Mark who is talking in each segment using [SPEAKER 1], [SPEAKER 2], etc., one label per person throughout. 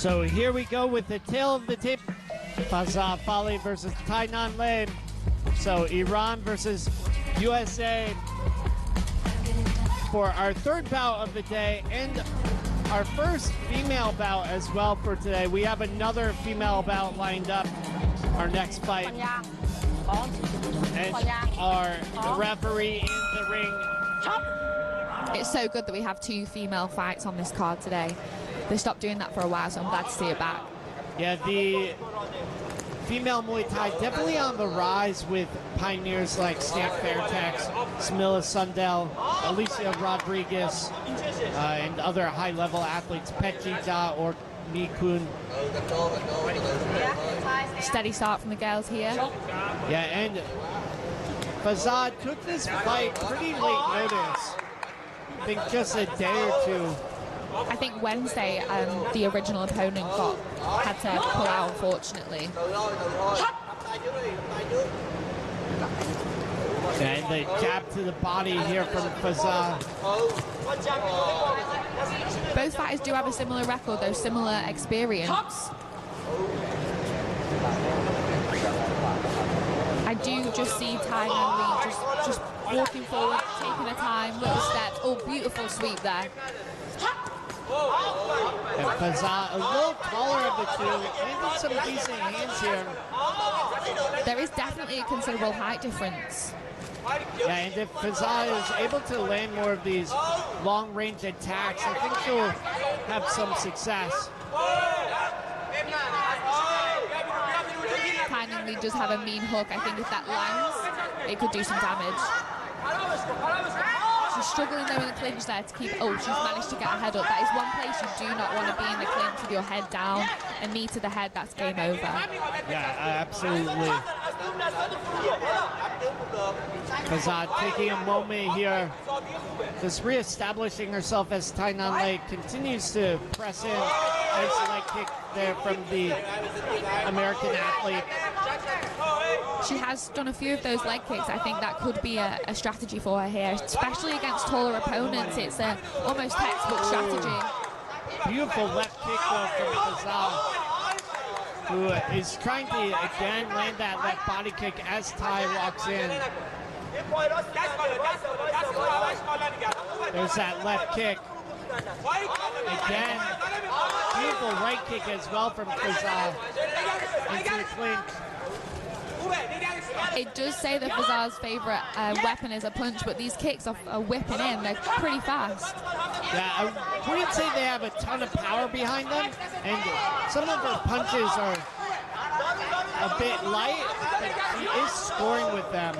[SPEAKER 1] So here we go with the tail of the tape. Faezeh Fali versus Ngan. So Iran versus USA for our third bout of the day and our first female bout as well for today. We have another female bout lined up, our next fight. And our referee in the ring.
[SPEAKER 2] It's so good that we have two female fights on this card today. They stopped doing that for a while, so I'm glad to see it back.
[SPEAKER 1] Yeah, the female Muay Thai definitely on the rise with pioneers like Stamp Fairtex, Smilla Sundell, Alicia Rodriguez, and other high-level athletes, Petji Da or Mi Kun.
[SPEAKER 2] Steady start from the girls here.
[SPEAKER 1] Yeah, and Faezeh took this fight pretty late notice. I think just a day or two.
[SPEAKER 2] I think Wednesday, the original opponent had to pull out, unfortunately.
[SPEAKER 1] And the jab to the body here from Faezeh.
[SPEAKER 2] Both fighters do have a similar record, though, similar experience. I do just see Ngan just walking forward, taking her time, little steps. Oh, beautiful sweep there.
[SPEAKER 1] And Faezeh, a little taller of the two, landed some decent hands here.
[SPEAKER 2] There is definitely a considerable height difference.
[SPEAKER 1] Yeah, and if Faezeh is able to land more of these long-range attacks, I think she'll have some success.
[SPEAKER 2] Ngan does have a mean hook. I think if that lands, it could do some damage. She's struggling though in the clinch there to keep. Oh, she's managed to get her head up. That is one place you do not want to be in the clinch with your head down. A knee to the head, that's game over.
[SPEAKER 1] Yeah, absolutely. Faezeh taking a moment here, just re-establishing herself as Ngan continues to press in. Nice leg kick there from the American athlete.
[SPEAKER 2] She has done a few of those leg kicks. I think that could be a strategy for her here, especially against taller opponents. It's a almost textbook strategy.
[SPEAKER 1] Beautiful left kick though from Faezeh, who is trying to again land that left body kick as Tai walks in. There's that left kick. Again, beautiful right kick as well from Faezeh into the clinch.
[SPEAKER 2] It does say that Faezeh's favorite weapon is a punch, but these kicks are whipping in. They're pretty fast.
[SPEAKER 1] Yeah, I wouldn't say they have a ton of power behind them, and some of her punches are a bit light, but she is scoring with them.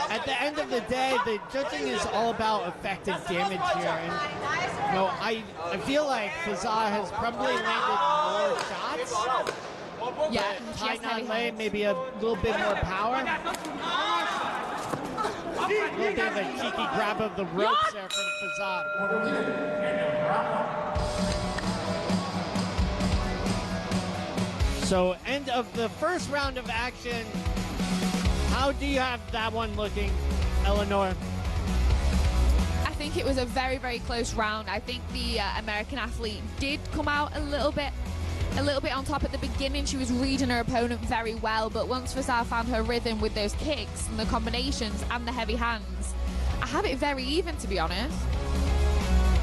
[SPEAKER 1] At the end of the day, the judging is all about effective damage here, and you know, I feel like Faezeh has probably landed more shots.
[SPEAKER 2] Yeah,
[SPEAKER 1] Ngan maybe a little bit more power. A little bit of a cheeky grab of the ropes there from Faezeh. So, end of the first round of action. How do you have that one looking, Eleanor?
[SPEAKER 2] I think it was a very, very close round. I think the American athlete did come out a little bit on top at the beginning. She was reading her opponent very well, but once Faezeh found her rhythm with those kicks and the combinations and the heavy hands, I have it very even, to be honest.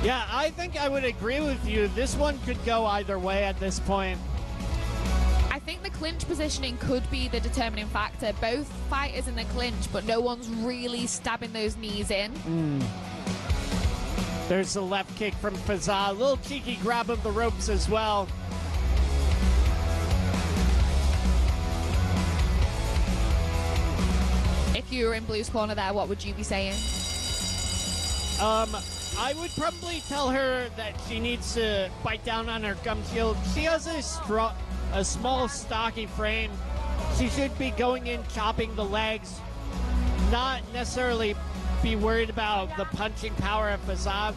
[SPEAKER 1] Yeah, I think I would agree with you. This one could go either way at this point.
[SPEAKER 2] I think the clinch positioning could be the determining factor. Both fighters in the clinch, but no one's really stabbing those knees in.
[SPEAKER 1] There's the left kick from Faezeh. A little cheeky grab of the ropes as well.
[SPEAKER 2] If you were in Blue's corner there, what would you be saying?
[SPEAKER 1] I would probably tell her that she needs to bite down on her gum shield. She has a small, stocky frame. She should be going in, chopping the legs, not necessarily be worried about the punching power of Faezeh,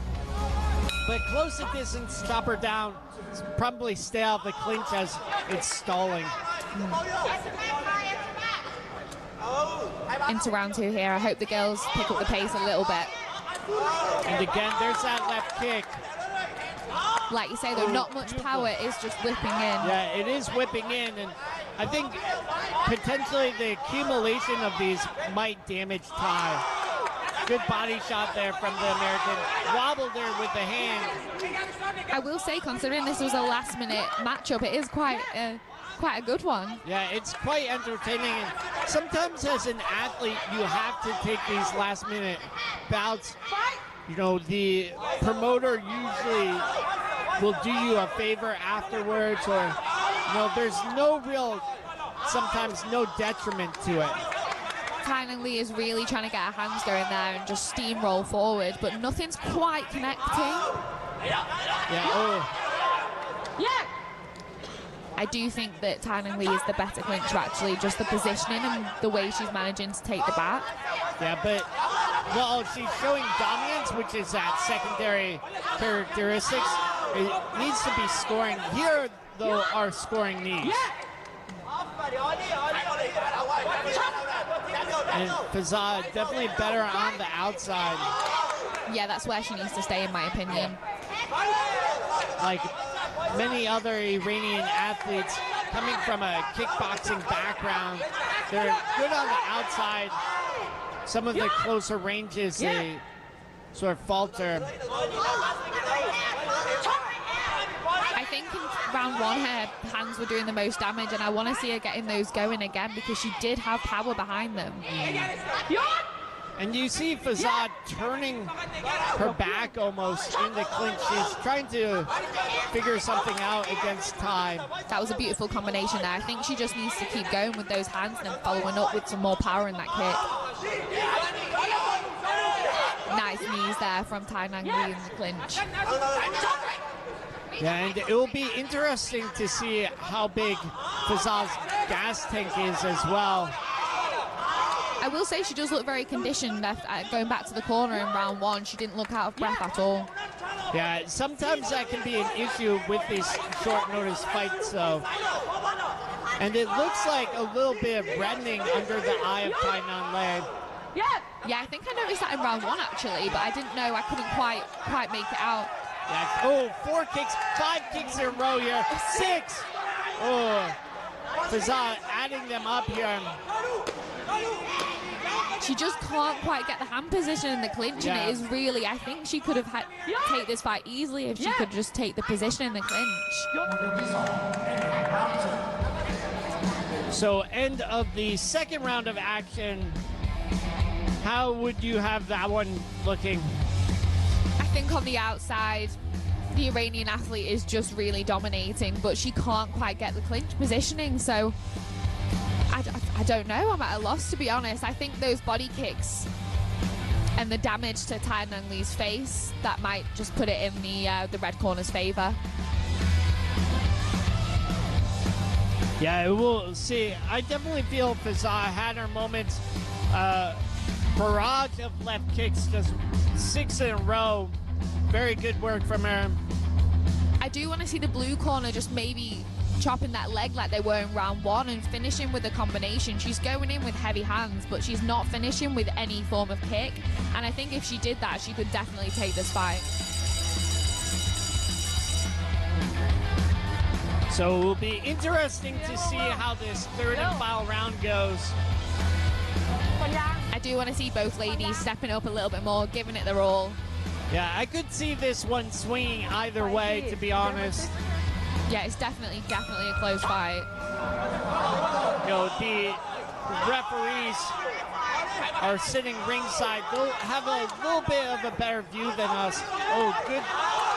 [SPEAKER 1] but close at distance, chop her down, probably stay out of the clinch as it's stalling.
[SPEAKER 2] Into round two here. I hope the girls pick up the pace a little bit.
[SPEAKER 1] And again, there's that left kick.
[SPEAKER 2] Like you say, though, not much power. It's just whipping in.
[SPEAKER 1] Yeah, it is whipping in, and I think potentially the accumulation of these might damage Tai. Good body shot there from the American. Wobbled her with the hand.
[SPEAKER 2] I will say, considering this was a last-minute matchup, it is quite a good one.
[SPEAKER 1] Yeah, it's quite entertaining. And sometimes as an athlete, you have to take these last-minute bouts. You know, the promoter usually will do you a favor afterwards, or, you know, there's sometimes no detriment to it.
[SPEAKER 2] Tai Ngan Lee is really trying to get her hands going there and just steamroll forward, but nothing's quite connecting. I do think that Tai Ngan Lee is the better clincher, actually, just the positioning and the way she's managing to take the back.
[SPEAKER 1] Yeah, but, well, she's showing dominance, which is that secondary characteristics. It needs to be scoring. Here, though, are scoring knees. And Faezeh definitely better on the outside.
[SPEAKER 2] Yeah, that's where she needs to stay, in my opinion.
[SPEAKER 1] Like many other Iranian athletes coming from a kickboxing background, they're good on the outside. Some of the closer ranges, they sort of falter.
[SPEAKER 2] I think in round one, her hands were doing the most damage, and I want to see her getting those going again because she did have power behind them.
[SPEAKER 1] And you see Faezeh turning her back almost in the clinch. She's trying to figure something out against Tai.
[SPEAKER 2] That was a beautiful combination there. I think she just needs to keep going with those hands and then following up with some more power in that kick. Nice knees there from Tai Ngan Lee in the clinch.
[SPEAKER 1] Yeah, and it will be interesting to see how big Faezeh's gas tank is as well.
[SPEAKER 2] I will say she does look very conditioned going back to the corner in round one. She didn't look out of breath at all.
[SPEAKER 1] Yeah, sometimes that can be an issue with these short notice fights, though. And it looks like a little bit of reddening under the eye of Tai Ngan Lee.
[SPEAKER 2] Yeah, I think I noticed that in round one, actually, but I didn't know. I couldn't quite make it out.
[SPEAKER 1] Yeah. Oh, 4 kicks, 5 kicks in a row here. 6. Oh, Faezeh adding them up here.
[SPEAKER 2] She just can't quite get the hand position in the clinch, and it is really, I think she could have take this fight easily if she could just take the position in the clinch.
[SPEAKER 1] So, end of the second round of action. How would you have that one looking?
[SPEAKER 2] I think on the outside, the Iranian athlete is just really dominating, but she can't quite get the clinch positioning, so I don't know. I'm at a loss, to be honest. I think those body kicks and the damage to Tai Ngan Lee's face, that might just put it in the red corner's favor.
[SPEAKER 1] Yeah, we'll see. I definitely feel Faezeh had her moments. Barrage of left kicks, just 6 in a row. Very good work from her.
[SPEAKER 2] I do want to see the blue corner just maybe chopping that leg like they were in round one and finishing with a combination. She's going in with heavy hands, but she's not finishing with any form of kick. And I think if she did that, she could definitely take this fight.
[SPEAKER 1] So it will be interesting to see how this third and final round goes.
[SPEAKER 2] I do want to see both ladies stepping up a little bit more, giving it their all.
[SPEAKER 1] Yeah, I could see this one swinging either way, to be honest.
[SPEAKER 2] Yeah, it's definitely a close fight.
[SPEAKER 1] You know, the referees are sitting ringside. They'll have a little bit of a better view than us. Oh, good.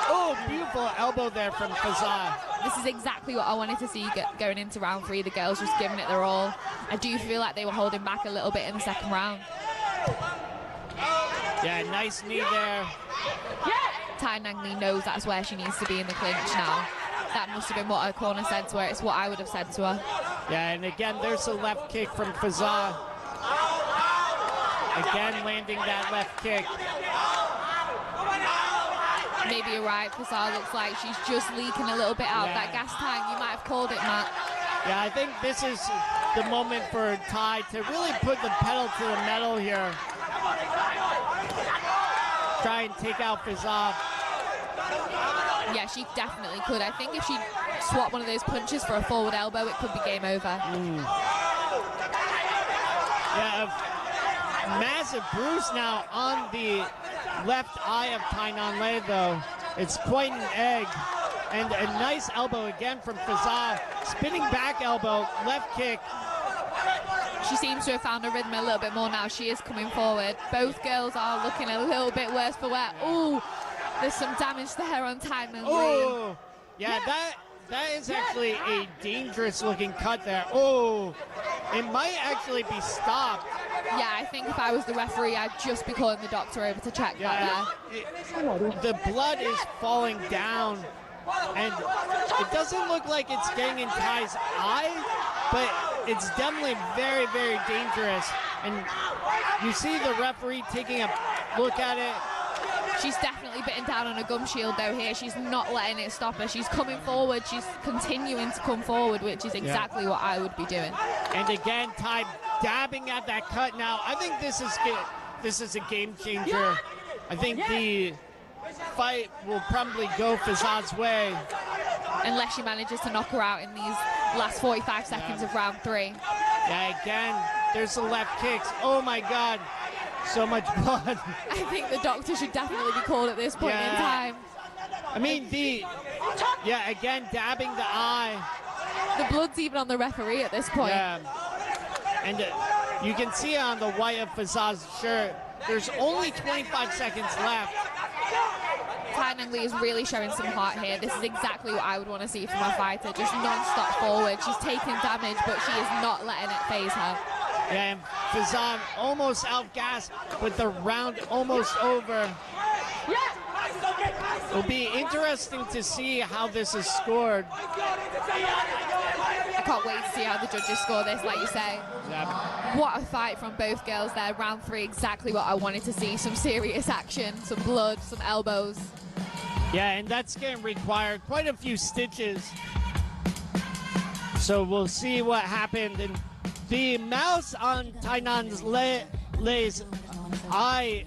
[SPEAKER 1] Oh, beautiful elbow there from Faezeh.
[SPEAKER 2] This is exactly what I wanted to see going into round 3. The girls just giving it their all. I do feel like they were holding back a little bit in the second round.
[SPEAKER 1] Yeah, nice knee there.
[SPEAKER 2] Tai Ngan Lee knows that's where she needs to be in the clinch now. That must have been what her corner said to her. It's what I would have said to her.
[SPEAKER 1] Yeah, and again, there's a left kick from Faezeh. Again, landing that left kick.
[SPEAKER 2] Maybe you're right. Faezeh looks like she's just leaking a little bit out. That gas tank, you might have called it, Matt.
[SPEAKER 1] Yeah, I think this is the moment for Tai to really put the pedal to the metal here. Try and take out Faezeh.
[SPEAKER 2] Yeah, she definitely could. I think if she swapped one of those punches for a forward elbow, it could be game over.
[SPEAKER 1] Yeah, a massive bruise now on the left eye of Tainan Lei, though. It's quite an egg. And a nice elbow again from Faezeh. Spinning back elbow, left kick.
[SPEAKER 2] She seems to have found her rhythm a little bit more now. She is coming forward. Both girls are looking a little bit worse for wear. Ooh, there's some damage there on Tainan Lei.
[SPEAKER 1] Oh, yeah, that is actually a dangerous looking cut there. Oh, it might actually be stopped.
[SPEAKER 2] Yeah, I think if I was the referee, I'd just be calling the doctor over to check that there.
[SPEAKER 1] The blood is falling down, and it doesn't look like it's getting in Ty's eye, but it's definitely very, very dangerous. And you see the referee taking a look at it.
[SPEAKER 2] She's definitely bitten down on a gum shield though here. She's not letting it stop her. She's coming forward. She's continuing to come forward, which is exactly what I would be doing.
[SPEAKER 1] And again, Ty dabbing at that cut now. I think this is a game changer. I think the fight will probably go Faezeh's way.
[SPEAKER 2] Unless she manages to knock her out in these last 45 seconds of round 3.
[SPEAKER 1] Yeah, again, there's the left kicks. Oh my God. So much blood.
[SPEAKER 2] I think the doctor should definitely be called at this point in time.
[SPEAKER 1] I mean, again, dabbing the eye.
[SPEAKER 2] The blood's even on the referee at this point.
[SPEAKER 1] Yeah. And you can see on the white of Faezeh's shirt, there's only 25 seconds left.
[SPEAKER 2] Tainan Lei is really showing some heart here. This is exactly what I would want to see from a fighter, just non-stop forward. She's taking damage, but she is not letting it phase her.
[SPEAKER 1] Yeah, and Faezeh almost out gas, with the round almost over. It'll be interesting to see how this is scored.
[SPEAKER 2] I can't wait to see how the judges score this, like you say.
[SPEAKER 1] Yeah.
[SPEAKER 2] What a fight from both girls there. Round 3, exactly what I wanted to see. Some serious action, some blood, some elbows.
[SPEAKER 1] Yeah, and that's going to require quite a few stitches. So we'll see what happened. And the mouse on Tainan Lei's eye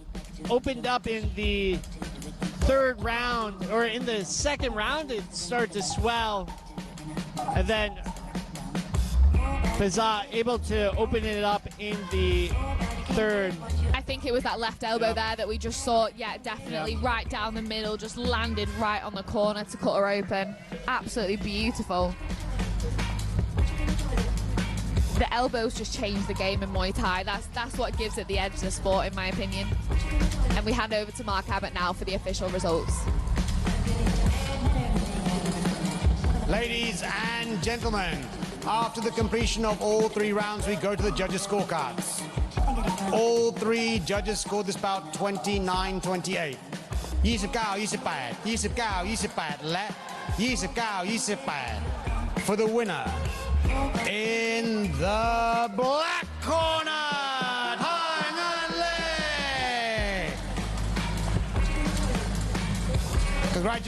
[SPEAKER 1] opened up in the 3rd round, or in the 2nd round, it started to swell. And then Faezeh able to open it up in the 3rd.
[SPEAKER 2] I think it was that left elbow there that we just saw. Yeah, definitely right down the middle, just landed right on the corner to cut her open. Absolutely beautiful. The elbows just change the game in Muay Thai. That's what gives it the edge to the sport, in my opinion. And we hand over to Mark Abbott now for the official results.
[SPEAKER 3] Ladies and gentlemen, after the completion of all 3 rounds, we go to the judges' scorecards. All 3 judges scored this bout 29-28. 29-28, 29-28 และ 29-28 for the winner. In the black corner, Ngan. Congratulations.